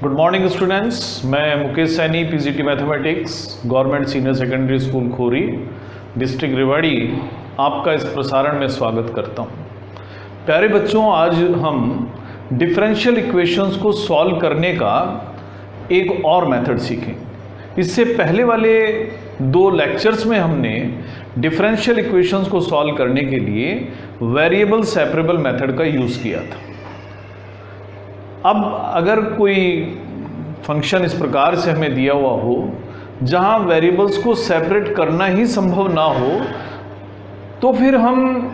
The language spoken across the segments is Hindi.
गुड मॉर्निंग स्टूडेंट्स, मैं Mukesh Saini, PGT mathematics, government senior secondary school Khori, district Rewari, आपका इस प्रसारण में स्वागत करता हूं। प्यारे बच्चों, आज हम डिफरेंशियल इक्वेशंस को सॉल्व करने का एक और मेथड सीखेंगे। इससे पहले वाले दो लेक्चर्स में हमने डिफरेंशियल इक्वेशंस को सॉल्व करने के लिए वेरिएबल सेपरेबल मेथड का यूज़ किया था। अब अगर कोई फंक्शन इस प्रकार से हमें दिया हुआ हो जहां वेरिएबल्स को सेपरेट करना ही संभव ना हो, तो फिर हम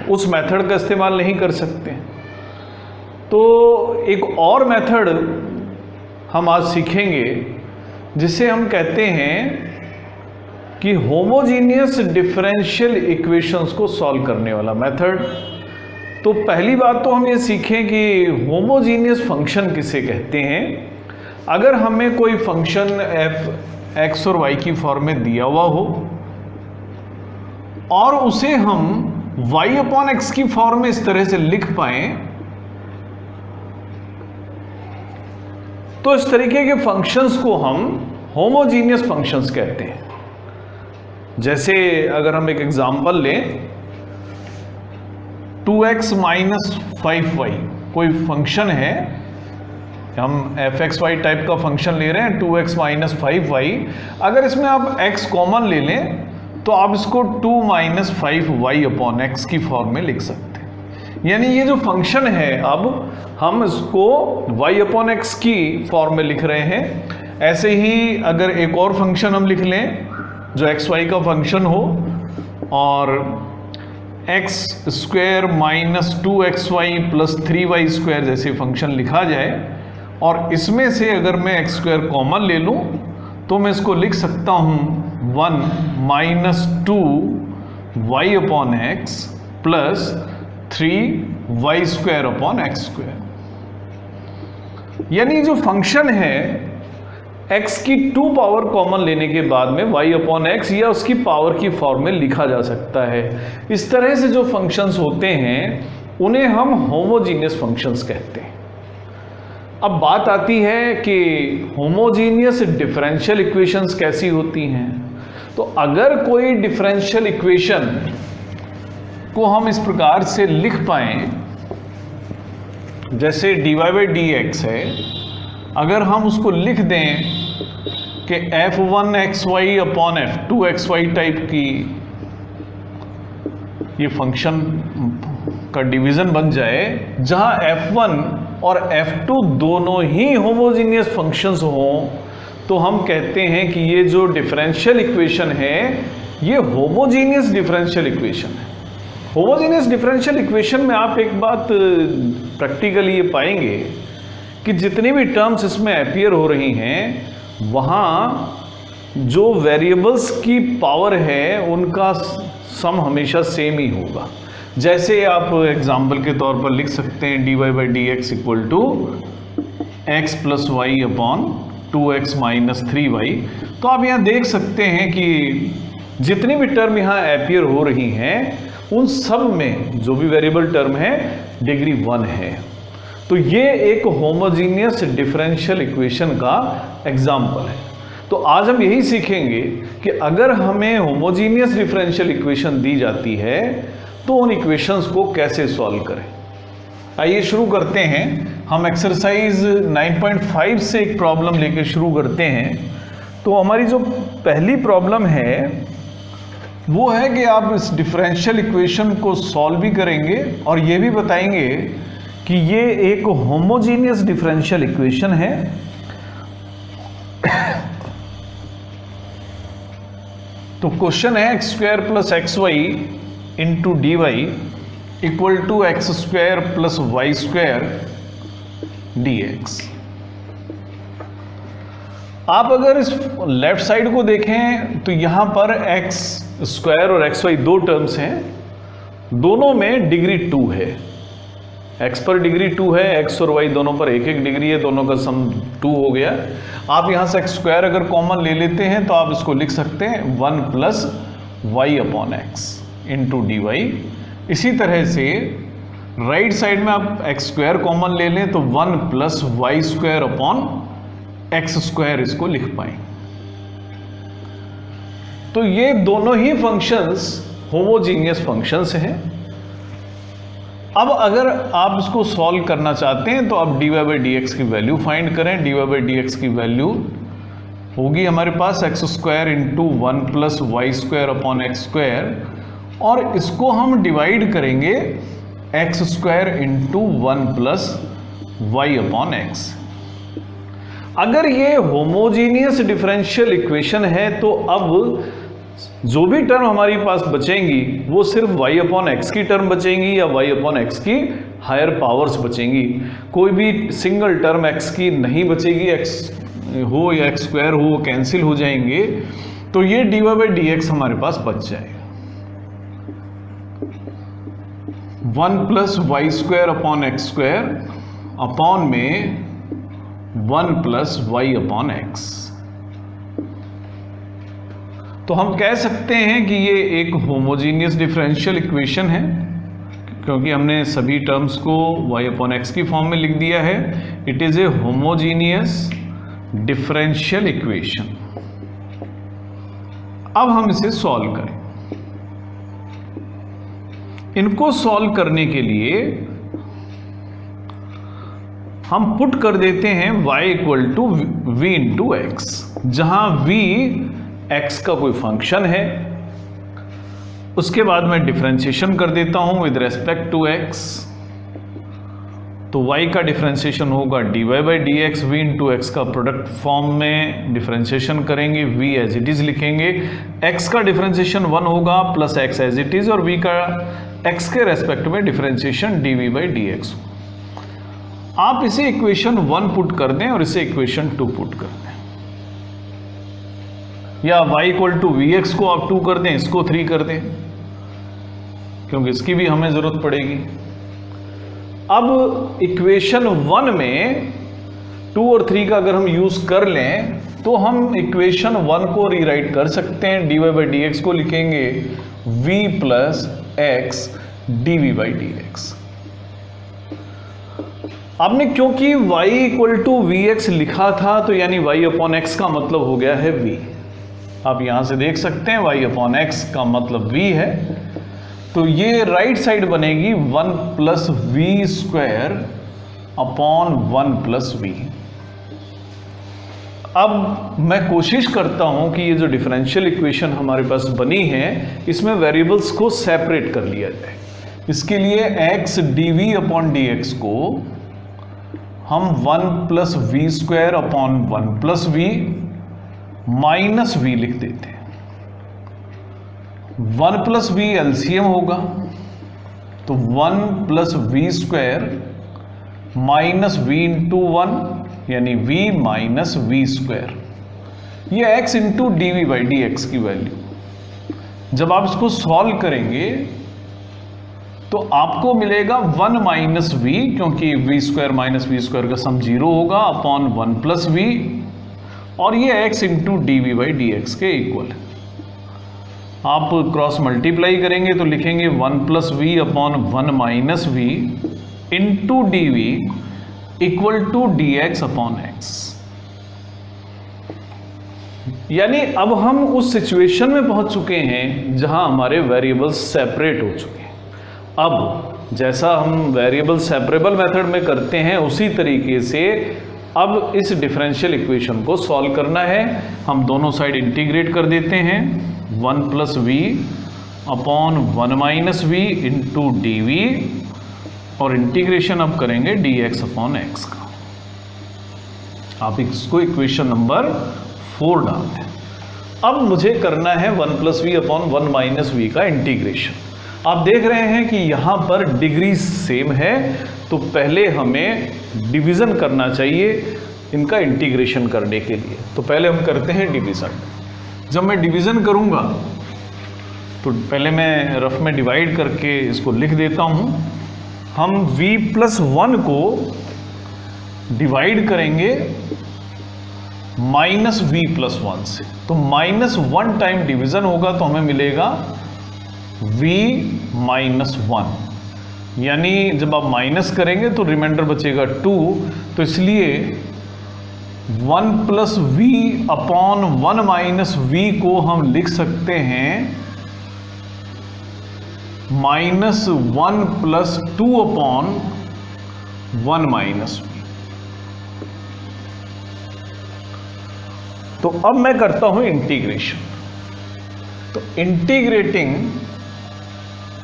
उस मेथड का इस्तेमाल नहीं कर सकते। तो एक और मेथड हम आज सीखेंगे जिसे हम कहते हैं कि होमोजीनियस डिफरेंशियल इक्वेशंस को सॉल्व करने वाला मेथड। तो पहली बात तो हम ये सीखें कि होमोजीनियस फंक्शन किसे कहते हैं। अगर हमें कोई फंक्शन f x और y की फॉर्म में दिया हुआ हो और उसे हम y अपॉन x की फॉर्म में इस तरह से लिख पाएं, तो इस तरीके के फंक्शंस को हम होमोजीनियस फंक्शंस कहते हैं। जैसे अगर हम एक एग्जांपल लें, 2x माइनस 5y कोई फंक्शन है, हम fxy टाइप का फंक्शन ले रहे हैं, 2x माइनस 5y। अगर इसमें आप x कॉमन ले लें तो आप इसको 2 माइनस 5y अपॉन x की फॉर्म में लिख सकते हैं। यानी ये जो फंक्शन है, अब हम इसको y अपॉन x की फॉर्म में लिख रहे हैं। ऐसे ही अगर एक और फंक्शन हम लिख लें जो xy का फंक्शन हो और x square minus 2xy plus 3y square जैसे फंक्शन लिखा जाए, और इसमें से अगर मैं x स्क्वायर कॉमन ले लूं तो मैं इसको लिख सकता हूं 1 minus 2y upon x plus 3y square upon x square. यानी जो फंक्शन है x की 2 पावर कॉमन लेने के बाद में y अपॉन x या उसकी पावर की फॉर्म में लिखा जा सकता है। इस तरह से जो फंक्शंस होते हैं उन्हें हम होमोजीनियस फंक्शंस कहते हैं। अब बात आती है कि होमोजीनियस डिफरेंशियल इक्वेशंस कैसी होती हैं। तो अगर कोई डिफरेंशियल इक्वेशन को हम इस प्रकार से लिख पाएं, जैसे dy बाई dx है, अगर हम उसको लिख दें कि f1xy अपॉन f2xy टाइप की ये फंक्शन का डिवीजन बन जाए, जहां f1 और f2 दोनों ही होमोजीनियस फंक्शंस हों, तो हम कहते हैं कि ये जो डिफरेंशियल इक्वेशन है ये होमोजीनियस डिफरेंशियल इक्वेशन है। होमोजीनियस डिफरेंशियल इक्वेशन में आप एक बात प्रैक्टिकली ये पाएंगे कि जितनी भी टर्म्स इसमें अपीयर हो रही हैं, वहाँ जो वेरिएबल्स की पावर है उनका सम हमेशा सेम ही होगा। जैसे आप एग्जाम्पल के तौर पर लिख सकते हैं dy by dx equal to x plus Y upon 2x minus 3y। तो आप यहाँ देख सकते हैं कि जितनी भी टर्म यहाँ अपीयर हो रही हैं उन सब में जो भी वेरिएबल टर्म है डिग्री 1 है। तो ये एक होमोजीनियस डिफरेंशियल इक्वेशन का एग्जाम्पल है। तो आज हम यही सीखेंगे कि अगर हमें होमोजीनियस डिफरेंशियल इक्वेशन दी जाती है तो उन इक्वेशंस को कैसे सॉल्व करें। आइए शुरू करते हैं। हम एक्सरसाइज 9.5 से एक प्रॉब्लम लेके शुरू करते हैं। तो हमारी जो पहली प्रॉब्लम है वो है कि आप इस डिफरेंशियल इक्वेशन को सॉल्व भी करेंगे और ये भी बताएंगे कि ये एक होमोजीनियस डिफरेंशियल इक्वेशन है। तो क्वेश्चन है x square plus X Y into D Y equal to X square plus Y square D X. आप अगर इस लेफ्ट साइड को देखें तो यहां पर x स्क्वायर और एक्स वाई दो टर्म्स हैं, दोनों में डिग्री 2 है। x पर डिग्री 2 है, x और y दोनों पर एक एक डिग्री है, दोनों का सम 2 हो गया। आप यहाँ से x स्क्वायर अगर कॉमन ले लेते हैं तो आप इसको लिख सकते हैं 1 plus Y upon X into D Y. इसी तरह से राइट साइड में आप एक्स स्क्वायर कॉमन ले लें तो 1 plus Y square upon x square इसको लिख पाए। तो ये दोनों ही फंक्शंस होमोजीनियस फंक्शंस हैं। अब अगर आप इसको सॉल्व करना चाहते हैं तो आप dy बाई डी एक्स की वैल्यू फाइंड करें। dy बाई डी एक्स की वैल्यू होगी हमारे पास x square into 1 plus Y square upon x square, और इसको हम डिवाइड करेंगे x square into 1 plus Y upon x. अगर ये होमोजीनियस डिफरेंशियल इक्वेशन है तो अब जो भी टर्म हमारे पास बचेंगी वो सिर्फ y अपॉन एक्स की टर्म बचेंगी या y अपॉन एक्स की हायर पावर्स बचेंगी। कोई भी सिंगल टर्म x की नहीं बचेगी, x हो या एक्स स्क्वायर हो, वो कैंसिल हो जाएंगे। तो ये dy बाई डी एक्स हमारे पास बच जाएगा 1 plus Y square upon x square upon में 1 प्लस वाई अपॉन एक्स। तो हम कह सकते हैं कि ये एक होमोजीनियस डिफरेंशियल इक्वेशन है, क्योंकि हमने सभी टर्म्स को y अपॉन एक्स की फॉर्म में लिख दिया है। It is a homogeneous differential equation. अब हम इसे सॉल्व करें। इनको सॉल्व करने के लिए हम पुट कर देते हैं y equal to v into X, जहां v x का कोई फंक्शन है। उसके बाद मैं डिफरेंशिएशन कर देता हूं विद रेस्पेक्ट टू x। तो y का डिफरेंशिएशन होगा dy by D X, v into X का प्रोडक्ट फॉर्म में डिफरेंशिएशन करेंगे, v एज इट इज लिखेंगे। x का डिफरेंशिएशन 1 होगा plus x as it is, और v का x के रेस्पेक्ट में differentiation dv by D X. आप इसे इक्वेशन 1 पुट कर दें और इसे इक्वेशन 2 पुट कर दें, या y equal to V X को आप 2 कर दें, इसको 3 कर दें, क्योंकि इसकी भी हमें जरूरत पड़ेगी। अब इक्वेशन 1 में 2 और 3 का अगर हम यूज कर लें तो हम इक्वेशन 1 को रीराइट कर सकते हैं। dy बाई डी एक्स को लिखेंगे v plus X dv by D X. आपने क्योंकि y equal to V X लिखा था तो यानी y अपॉन एक्स का मतलब हो गया है v। आप यहां से देख सकते हैं y अपॉन एक्स का मतलब v है। तो ये राइट साइड बनेगी 1 plus we square upon 1 plus V. अब मैं कोशिश करता हूं कि ये जो डिफरेंशियल इक्वेशन हमारे पास बनी है इसमें वेरिएबल्स को सेपरेट कर लिया जाए। इसके लिए x dv upon D X को हम 1 plus we square upon 1 plus V minus V लिख देते हैं। 1 प्लस वी एलसीएम होगा, तो 1 plus we square minus V into 1 यानी v माइनस वी स्क्वायर। ये x into D we by D x की वैल्यू। जब आप इसको सॉल्व करेंगे तो आपको मिलेगा 1 माइनस वी, क्योंकि V square minus V square का सम 0 होगा, अपॉन 1 प्लस वी, और ये x into D we by D x के इक्वल है। आप क्रॉस मल्टीप्लाई करेंगे तो लिखेंगे 1 plus V upon 1 minus V into D V equal to D x upon X. यानी अब हम उस सिचुएशन में पहुंच चुके हैं जहां हमारे वेरिएबल्स सेपरेट हो चुके हैं। अब जैसा हम वेरिएबल सेपरेबल मेथड में करते हैं उसी तरीके से अब इस डिफरेंशियल इक्वेशन को सॉल्व करना है। हम दोनों साइड इंटीग्रेट कर देते हैं 1 plus V upon 1 minus V into D V, और इंटीग्रेशन अब करेंगे डी एक्स अपॉन एक्स का। आप इसको इक्वेशन नंबर 4 डाल दें। अब मुझे करना है 1 plus V upon 1 minus V का इंटीग्रेशन। आप देख रहे हैं कि यहाँ पर डिग्री सेम है, तो पहले हमें डिवीज़न करना चाहिए इनका इंटीग्रेशन करने के लिए। तो पहले हम करते हैं डिवीज़न। जब मैं डिवीज़न करूँगा तो पहले मैं रफ में डिवाइड करके इसको लिख देता हूँ। हम v प्लस 1 को डिवाइड करेंगे माइनस v प्लस 1 से, तो माइनस 1 टाइम डिवीज़न होगा तो हमें मिलेगा v माइनस 1, यानी जब आप माइनस करेंगे तो रिमाइंडर बचेगा 2, तो इसलिए 1 plus V upon 1 minus V को हम लिख सकते हैं -1 प्लस 2 अपॉन 1 माइनस वी। तो अब मैं करता हूं इंटीग्रेशन। तो इंटीग्रेटिंग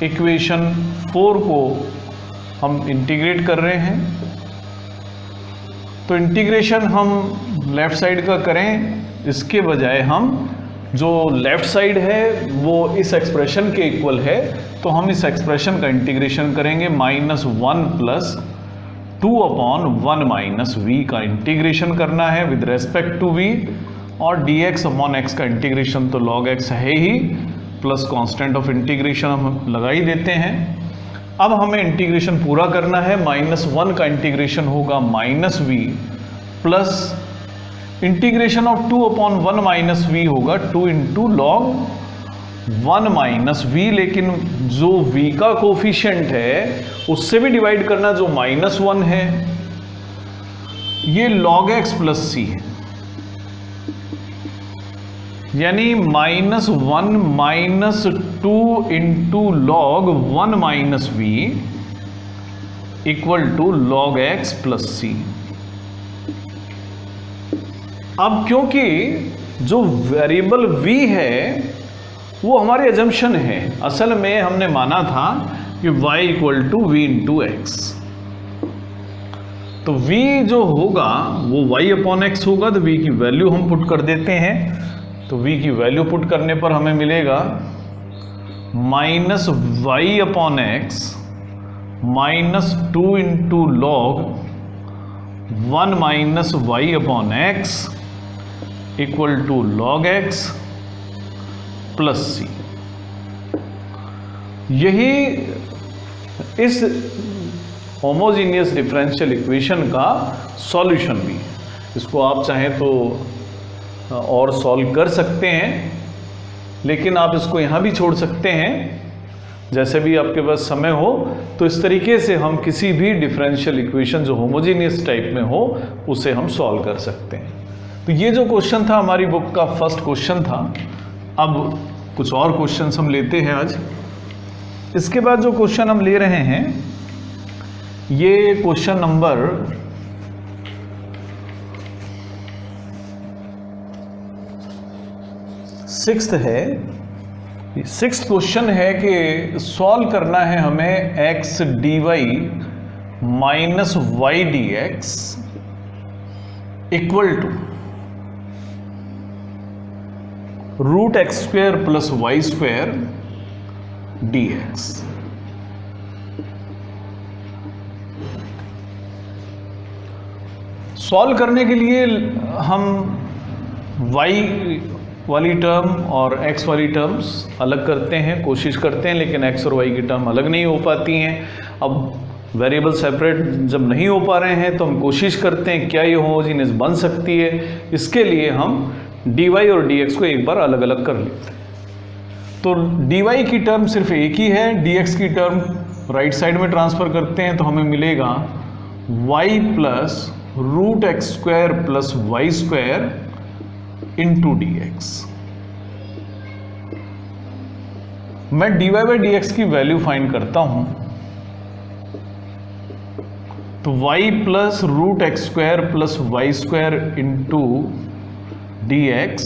इक्वेशन 4 को हम इंटीग्रेट कर रहे हैं। तो इंटीग्रेशन हम लेफ्ट साइड का करें, इसके बजाय हम जो लेफ्ट साइड है वो इस एक्सप्रेशन के इक्वल है, तो हम इस एक्सप्रेशन का इंटीग्रेशन करेंगे। -1 प्लस 2 अपॉन 1 माइनस वी का इंटीग्रेशन करना है विद रेस्पेक्ट टू वी, और dx अपॉन x का इंटीग्रेशन तो log x है ही, प्लस कांस्टेंट ऑफ इंटीग्रेशन हम लगा ही देते हैं। अब हमें इंटीग्रेशन पूरा करना है। -1 का इंटीग्रेशन होगा -v plus integration of 2 upon 1 minus V होगा 2 इंटू log 1 माइनस वी, लेकिन जो v का कोफिशिएंट है उससे भी डिवाइड करना, जो -1 है, ये log x प्लस c है, यानी -1 minus 2 into log 1 minus v equal to log x plus c. अब क्योंकि जो वेरिएबल v है वो हमारी अजम्पशन है, असल में हमने माना था कि y equal to V into X, तो v जो होगा वो y अपॉन एक्स होगा, तो v की वैल्यू हम पुट कर देते हैं। तो v की वैल्यू पुट करने पर हमें मिलेगा -y upon x -2 into log 1 minus y upon x equal to log x plus c. यही इस होमोजीनियस डिफरेंशियल इक्वेशन का सॉल्यूशन भी है। इसको आप चाहें तो और सॉल्व कर सकते हैं, लेकिन आप इसको यहाँ भी छोड़ सकते हैं, जैसे भी आपके पास समय हो। तो इस तरीके से हम किसी भी डिफरेंशियल इक्वेशन जो होमोजीनियस टाइप में हो उसे हम सॉल्व कर सकते हैं। तो ये जो क्वेश्चन था हमारी बुक का फर्स्ट क्वेश्चन था। अब कुछ और क्वेश्चंस हम लेते हैं आज। इसके बाद जो क्वेश्चन हम ले रहे हैं ये क्वेश्चन नंबर 6 है। 6th क्वेश्चन है कि सॉल्व करना है हमें x dy minus Y D x equal to √x² plus y² dx। Solve करने के लिए हम y वाली टर्म और x वाली टर्म्स अलग करते हैं, कोशिश करते हैं, लेकिन x और y की टर्म अलग नहीं हो पाती हैं। अब वेरिएबल सेपरेट जब नहीं हो पा रहे हैं तो हम कोशिश करते हैं क्या ये होमोजीनियस बन सकती है। इसके लिए हम dy और dx को एक बार अलग अलग कर लेते हैं। तो dy की टर्म सिर्फ एक ही है, dx की टर्म राइट साइड में ट्रांसफर करते हैं तो हमें मिलेगा y plus √x² plus y² into dx। मैं dy बाई dx की वैल्यू फाइंड करता हूं, तो y plus √x² plus y² into dx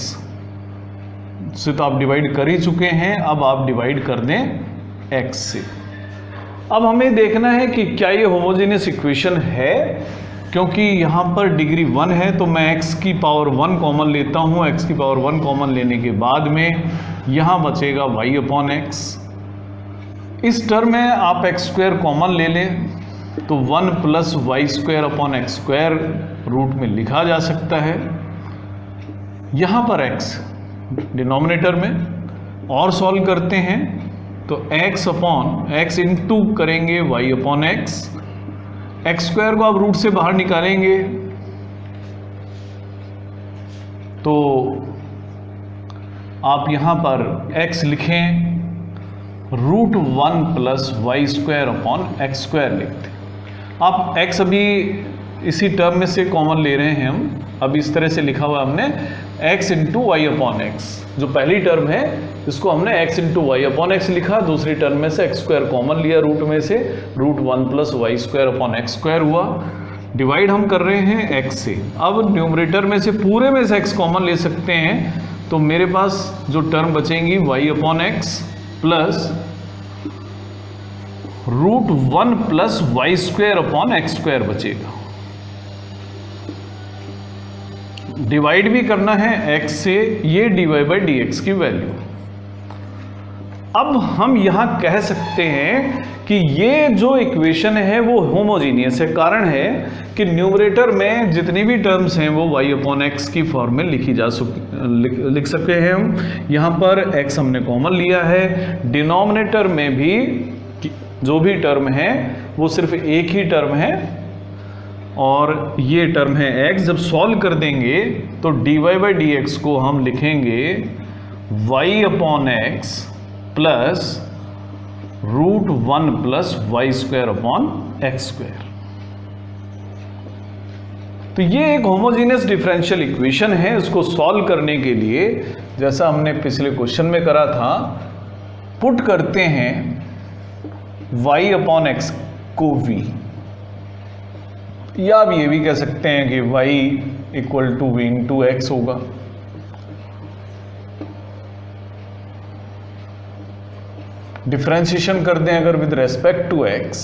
से तो आप डिवाइड कर ही चुके हैं, अब आप डिवाइड कर दें x से। अब हमें देखना है कि क्या ये होमोजेनियस इक्वेशन है, क्योंकि यहाँ पर डिग्री 1 है तो मैं x की पावर 1 कॉमन लेता हूँ। x की पावर 1 कॉमन लेने के बाद में यहाँ बचेगा y अपॉन एक्स। इस टर्म में आप x² कॉमन ले लें तो 1 plus y² upon x² root में लिखा जा सकता है। यहाँ पर x डिनोमिनेटर में और सॉल्व करते हैं तो x अपॉन एक्स इंटू करेंगे y अपॉन एक्स। x² को आप रूट से बाहर निकालेंगे तो आप यहाँ पर x लिखें √1 प्लस y² अपॉन x² लिखते हैं। आप x अभी इसी टर्म में से कॉमन ले रहे हैं हम। अब इस तरह से लिखा हुआ हमने x into y upon x, जो पहली टर्म है इसको हमने x into y upon x लिखा, दूसरी टर्म में से x स्क्वायर कॉमन लिया रूट में से, root 1 plus Y square upon x square हुआ। डिवाइड हम कर रहे हैं x से। अब न्यूमरेटर में से पूरे में से x कॉमन ले सकते हैं, तो मेरे पास जो टर्म बचेंगी y upon x plus root 1 plus Y square upon x square बचेगा। डिवाइड भी करना है x से, ये dy बाई डी एक्स की वैल्यू। अब हम यहां कह सकते हैं कि ये जो इक्वेशन है वो होमोजीनियस है। कारण है कि न्यूमरेटर में जितनी भी टर्म्स हैं वो y अपॉन एक्स की फॉर्म में लिख सकते हैं हम। यहाँ पर x हमने कॉमन लिया है। डिनोमिनेटर में भी जो भी टर्म है वो सिर्फ एक ही टर्म है और ये टर्म है x। जब सॉल्व कर देंगे तो dy बाई डी एक्स को हम लिखेंगे y upon x plus root 1 plus Y square upon x square. तो ये एक होमोजीनियस डिफरेंशियल इक्वेशन है। इसको सॉल्व करने के लिए जैसा हमने पिछले क्वेश्चन में करा था, पुट करते हैं y अपॉन एक्स को v, या आप ये भी कह सकते हैं कि y equal to v into x होगा। डिफरेंशिएशन कर दें अगर विद रेस्पेक्ट टू x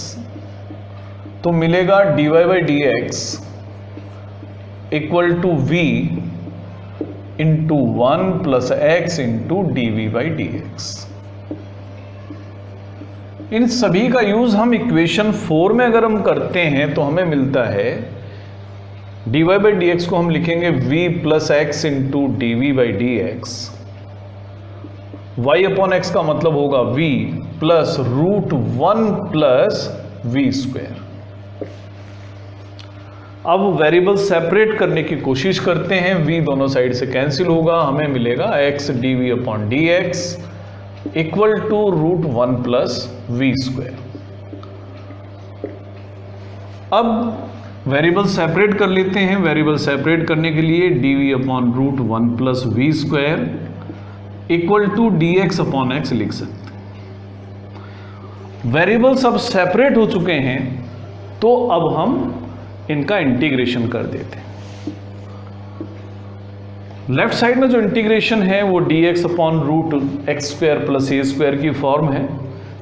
तो मिलेगा dy by D x equal to v into 1 plus x into D we by D x. इन सभी का यूज हम इक्वेशन 4 में अगर हम करते हैं तो हमें मिलता है dy बाई डी एक्स को हम लिखेंगे v plus x into D we by D x. y upon x का मतलब होगा v plus root 1 plus we square. अब वेरिएबल सेपरेट करने की कोशिश करते हैं, v दोनों साइड से कैंसिल होगा, हमें मिलेगा x d v upon D x equal to root 1 plus we square. अब वेरिएबल सेपरेट कर लेते हैं। वेरिएबल सेपरेट करने के लिए d v upon root 1 plus we square equal to D x upon x लिख सकते हैं। वेरिएबल्स अब सेपरेट हो चुके हैं तो अब हम इनका इंटीग्रेशन कर देते हैं। लेफ्ट साइड में जो इंटीग्रेशन है वो d x upon root x square plus a square की फॉर्म है,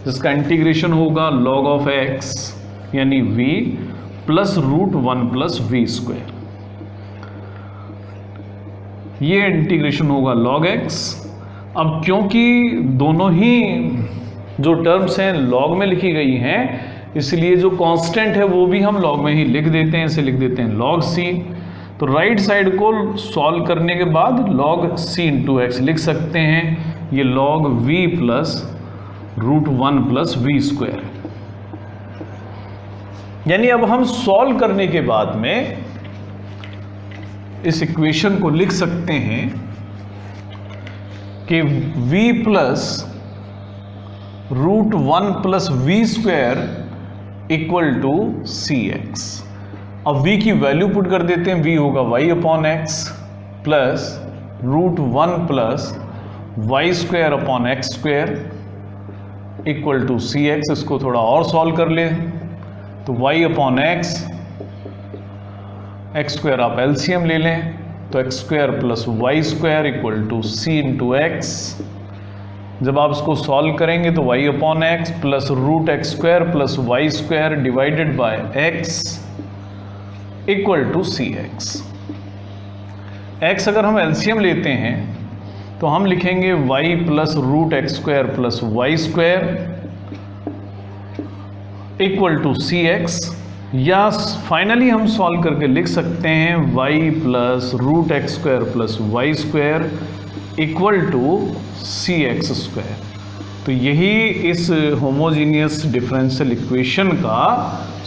जिसका इंटीग्रेशन होगा लॉग ऑफ एक्स यानी v plus root 1 plus we square. ये इंटीग्रेशन होगा लॉग एक्स। अब क्योंकि दोनों ही जो टर्म्स हैं लॉग में लिखी गई हैं, इसलिए जो कांस्टेंट है वो भी हम लॉग में ही लिख देते हैं। इसे लिख देते हैं लॉग सी। तो राइट साइड को सॉल्व करने के बाद लॉग सी इंटू एक्स लिख सकते हैं। ये log v plus root 1 plus we square. यानी अब हम सॉल्व करने के बाद में इस इक्वेशन को लिख सकते हैं कि v plus root 1 plus we square equal to c x. अब v की वैल्यू पुट कर देते हैं, v होगा y upon x plus root 1 plus Y square upon x square equal to c x. इसको थोड़ा और सॉल्व कर ले तो y upon x, x square आप एलसीएम ले लें तो x square plus Y square equal to c into x. जब आप इसको सॉल्व करेंगे तो y upon x plus root x square plus Y square divided by x equal to c x. X अगर हम एलसीएम लेते हैं तो हम लिखेंगे y plus root x square plus Y square equal to c x, या फाइनली हम सॉल्व करके लिख सकते हैं y plus root x square plus Y square equal to c x square. तो यही इस होमोजीनियस डिफरेंशियल इक्वेशन का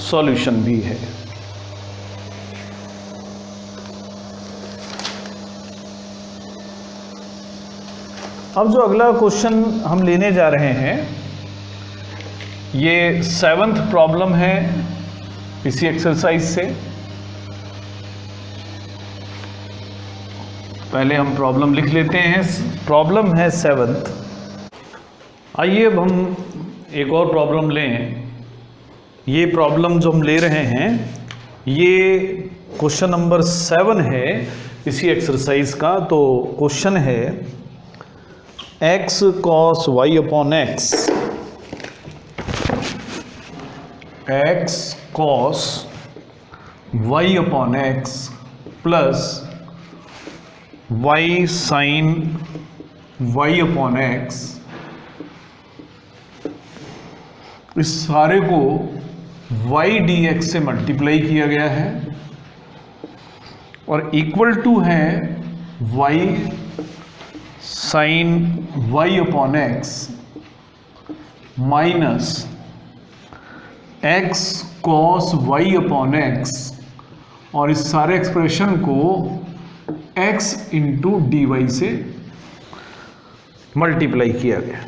सॉल्यूशन भी है। अब जो अगला क्वेश्चन हम लेने जा रहे हैं ये 7th प्रॉब्लम है इसी एक्सरसाइज से। पहले हम प्रॉब्लम लिख लेते हैं। प्रॉब्लम है 7th। आइए अब हम एक और प्रॉब्लम लें। ये प्रॉब्लम जो हम ले रहे हैं ये क्वेश्चन नंबर 7 है इसी एक्सरसाइज का। तो क्वेश्चन है x cos y upon x, x cos y upon x plus y sin y upon x, इस सारे को y dx से मल्टीप्लाई किया गया है और इक्वल टू है y sin y upon x minus x cos y upon x, और इस सारे एक्सप्रेशन को x इंटू डी वाई से मल्टीप्लाई किया गया।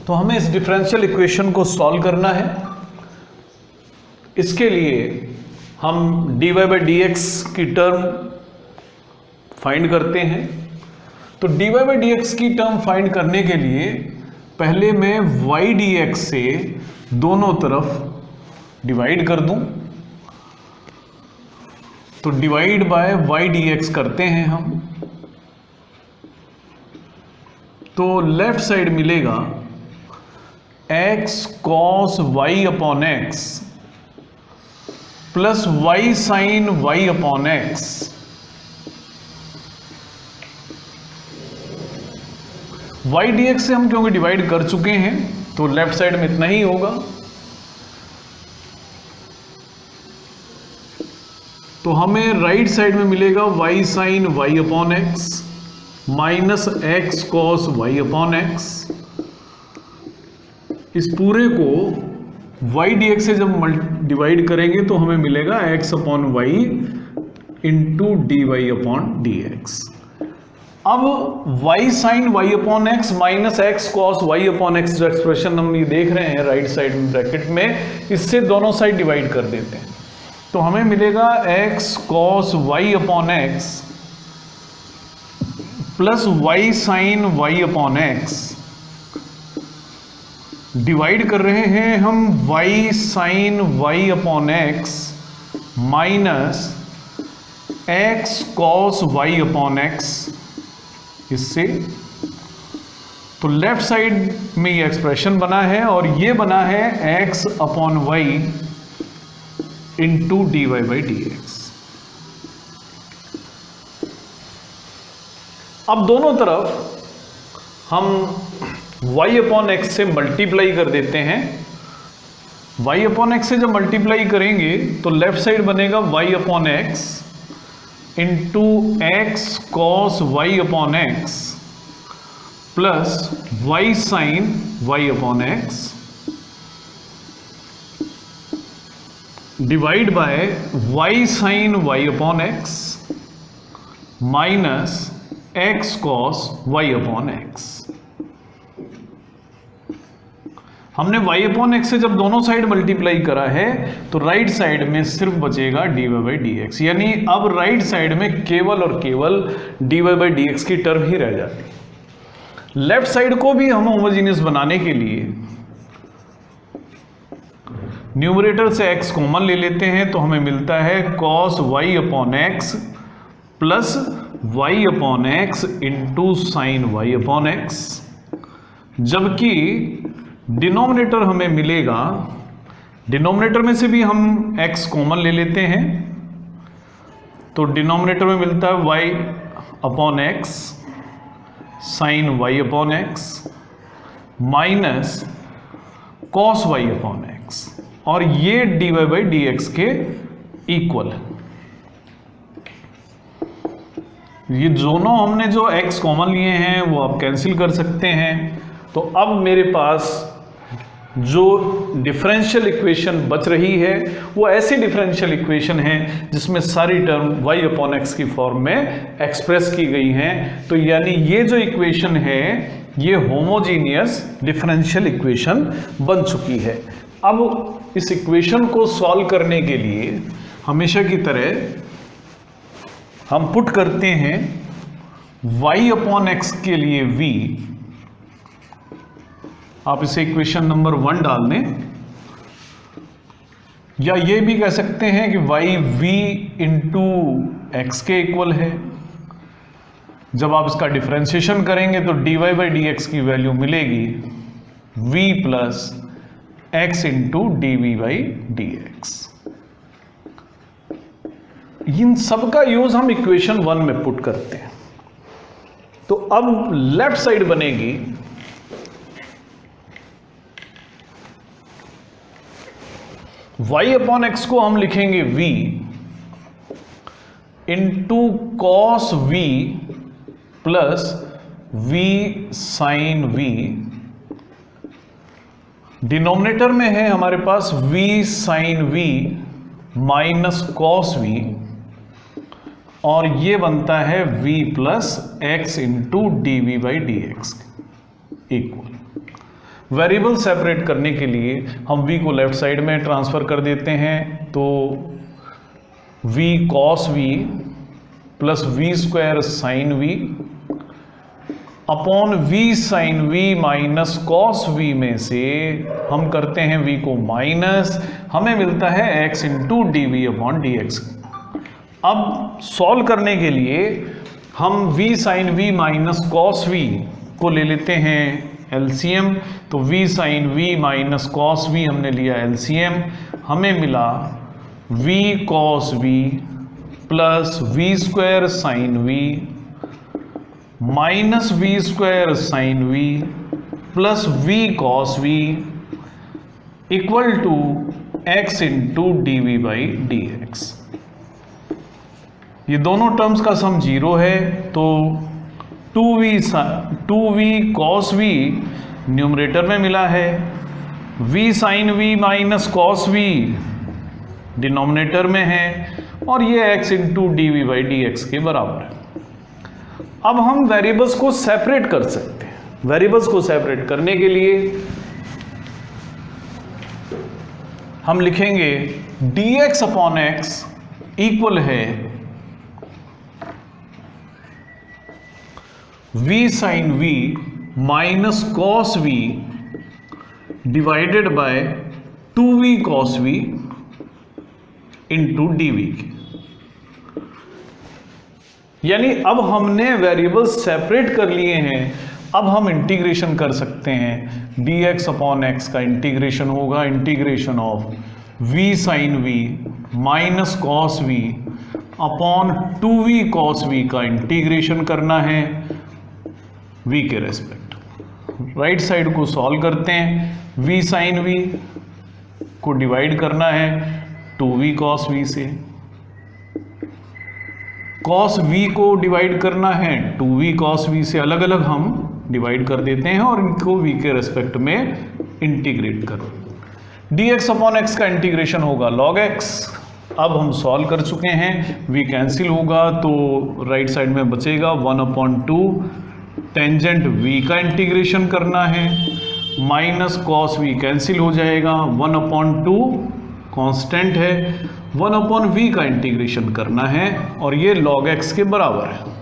तो हमें इस डिफरेंशियल इक्वेशन को सॉल्व करना है। इसके लिए हम dy बाई डी एक्स की टर्म फाइंड करते हैं। तो dy बाई डी एक्स की टर्म फाइंड करने के लिए पहले मैं y dx से दोनों तरफ डिवाइड कर दूं। तो डिवाइड बाय y dx करते हैं हम, तो लेफ्ट साइड मिलेगा x cos y upon x plus y sin y upon x, y dx से हम क्योंकि डिवाइड कर चुके हैं तो लेफ्ट साइड में इतना ही होगा। तो हमें राइट साइड में मिलेगा y sin y upon x minus x cos y upon x। इस पूरे को y dx से जब डिवाइड करेंगे तो हमें मिलेगा x upon y into D y upon D x. अब y sin y upon x minus x cos y upon x जो एक्सप्रेशन हम ये देख रहे हैं राइट साइड में ब्रैकेट में, इससे दोनों साइड डिवाइड कर देते हैं। तो हमें मिलेगा x cos y upon x plus y sin y upon x। Divide कर रहे हैं हम y sin y upon x minus x cos y upon x इससे। तो लेफ्ट साइड में ये एक्सप्रेशन बना है और ये बना है x upon y into D y by D x. अब दोनों तरफ हम y अपॉन x से मल्टीप्लाई कर देते हैं। y अपॉन x से जब मल्टीप्लाई करेंगे तो लेफ्ट साइड बनेगा y upon x into x cos y upon x plus y sin y upon x divide by y sin y upon x minus x cos y upon x। हमने y अपॉन x से जब दोनों साइड मल्टीप्लाई करा है तो राइट साइड में सिर्फ बचेगा dy बाई डी एक्स, यानी अब राइट साइड में केवल और केवल dy बाई डी एक्स की टर्म ही रह जाती। लेफ्ट साइड को भी हम होमोजीनियस बनाने के लिए न्यूमरेटर से x कॉमन ले लेते हैं, तो हमें मिलता है cos y upon x plus y upon x into sine y upon x, जबकि डिनोमिनेटर हमें मिलेगा, डिनोमिनेटर में से भी हम x कॉमन ले लेते हैं, तो डिनोमिनेटर में मिलता है y upon x sine y upon x minus cos y upon x, और ये dy बाई डी एक्स के इक्वल है। ये दोनों हमने जो x कॉमन लिए हैं वो आप कैंसिल कर सकते हैं। तो अब मेरे पास जो डिफरेंशियल इक्वेशन बच रही है वो ऐसी डिफरेंशियल इक्वेशन है जिसमें सारी टर्म y अपॉन x की फॉर्म में एक्सप्रेस की गई हैं। तो यानी ये जो इक्वेशन है ये होमोजीनियस डिफरेंशियल इक्वेशन बन चुकी है। अब इस इक्वेशन को सॉल्व करने के लिए हमेशा की तरह हम पुट करते हैं y अपॉन एक्स के लिए v, आप इसे इक्वेशन नंबर 1 डाल दें, या ये भी कह सकते हैं कि y v इंटू एक्स के इक्वल है। जब आप इसका डिफरेंशिएशन करेंगे तो dy बाई डी एक्स की वैल्यू मिलेगी v plus x into D we by D x. इन सब का यूज हम इक्वेशन 1 में पुट करते हैं। तो अब लेफ्ट साइड बनेगी y अपॉन एक्स को हम लिखेंगे v into cos v plus v sine v। Denominator में है हमारे पास v sine v minus cos v, और ये बनता है v plus x into D we by D x equal. Variable separate करने के लिए हम v को लेफ्ट साइड में ट्रांसफर कर देते हैं, तो v cos v plus v square sine v upon v sine v minus cos v में से हम करते हैं v को माइनस, हमें मिलता है x into D v upon D x. अब सॉल्व करने के लिए हम v sine v minus cos v को ले लेते हैं एलसीएम, तो v sine v minus cos v हमने लिया एलसीएम, हमें मिला v cos v plus v square sine v minus v square sine v plus v cos v equal to x into D we by D x. ये दोनों टर्म्स का सम 0 है, तो 2v कॉस v न्यूमरेटर में मिला है, v sine v minus cos v denominator में है, और ये x into D we by D x के बराबर है। अब हम वेरिएबल्स को सेपरेट कर सकते हैं। वेरिएबल्स को सेपरेट करने के लिए हम लिखेंगे dx अपॉन एक्स इक्वल है v sine v minus cos v divided by 2v cos v into D v. यानी अब हमने वेरिएबल्स सेपरेट कर लिए हैं, अब हम इंटीग्रेशन कर सकते हैं। dx अपॉन एक्स का इंटीग्रेशन होगा integration of v sine v minus cos v upon 2v cos v का इंटीग्रेशन करना है v के रेस्पेक्ट। राइट साइड को सॉल्व करते हैं, v साइन v को डिवाइड करना है 2v कॉस v से, कॉस v को डिवाइड करना है 2v कॉस v से, अलग अलग हम डिवाइड कर देते हैं और इनको v के रेस्पेक्ट में इंटीग्रेट करो। dx अपॉन एक्स का इंटीग्रेशन होगा log x। अब हम सॉल्व कर चुके हैं, v कैंसिल होगा तो राइट साइड में बचेगा 1/2, टेंजेंट v का इंटीग्रेशन करना है, माइनस कॉस v कैंसिल हो जाएगा, 1/2 कांस्टेंट है, 1/v का इंटीग्रेशन करना है, और ये log x के बराबर है।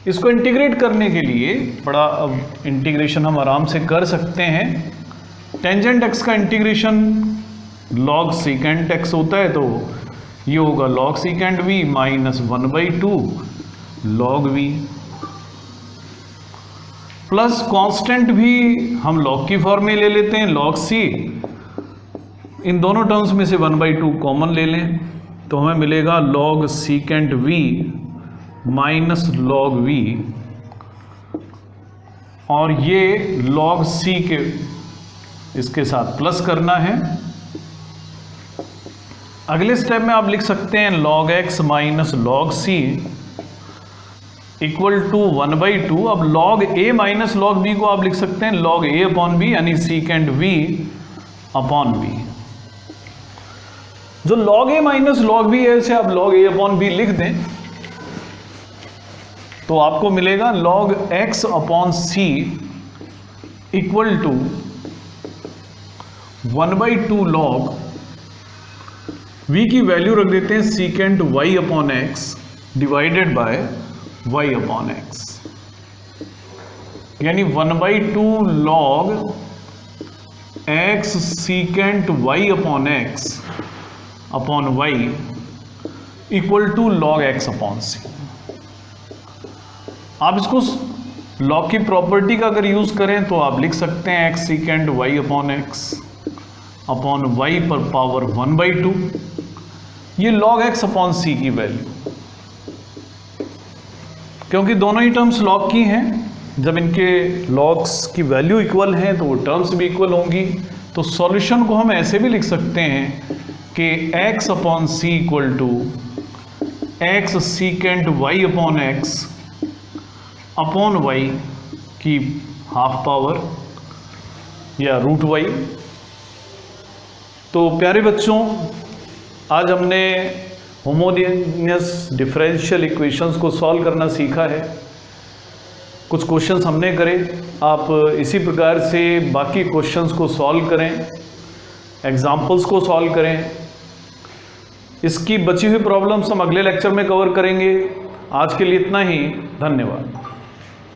इसको इंटीग्रेट करने के लिए बड़ा अब इंटीग्रेशन हम आराम से कर सकते हैं। टेंजेंट x का इंटीग्रेशन log सेकेंट x होता है, तो ये होगा log secant v minus 1/2 log v, plus constant भी हम log की फॉर्म में ले लेते हैं log c। इन दोनों टर्म्स में से 1/2 कॉमन ले लें तो हमें मिलेगा log secant v minus log v, और ये log c के इसके साथ प्लस करना है। अगले स्टेप में आप लिख सकते हैं log x minus log c equal to 1/2। अब log a minus log b को आप लिख सकते हैं log a अपॉन b, यानी सेकेंट v अपॉन b। जो log a minus log b है इसे आप log a अपॉन b लिख दें तो आपको मिलेगा log x upon c equal to 1/2 log v की वैल्यू रख देते हैं secant y upon x divided by y upon x, यानी 1/2 log x secant y upon x upon y equal to log x upon c। आप इसको लॉग की प्रॉपर्टी का अगर यूज करें तो आप लिख सकते हैं x secant y upon x upon y पर पावर 1/2, ये log x अपॉन c की वैल्यू, क्योंकि दोनों ही टर्म्स लॉग की हैं, जब इनके लॉग्स की वैल्यू इक्वल हैं तो वो टर्म्स भी इक्वल होंगी। तो सॉल्यूशन को हम ऐसे भी लिख सकते हैं कि x upon c equal to x secant y upon x upon y की हाफ पावर या रूट y। तो प्यारे बच्चों, आज हमने होमोजेनियस डिफरेंशियल इक्वेशंस को सॉल्व करना सीखा है। कुछ क्वेश्चंस हमने करे, आप इसी प्रकार से बाकी क्वेश्चंस को सॉल्व करें, एग्जाम्पल्स को सॉल्व करें। इसकी बची हुई प्रॉब्लम्स हम अगले लेक्चर में कवर करेंगे। आज के लिए इतना ही, धन्यवाद।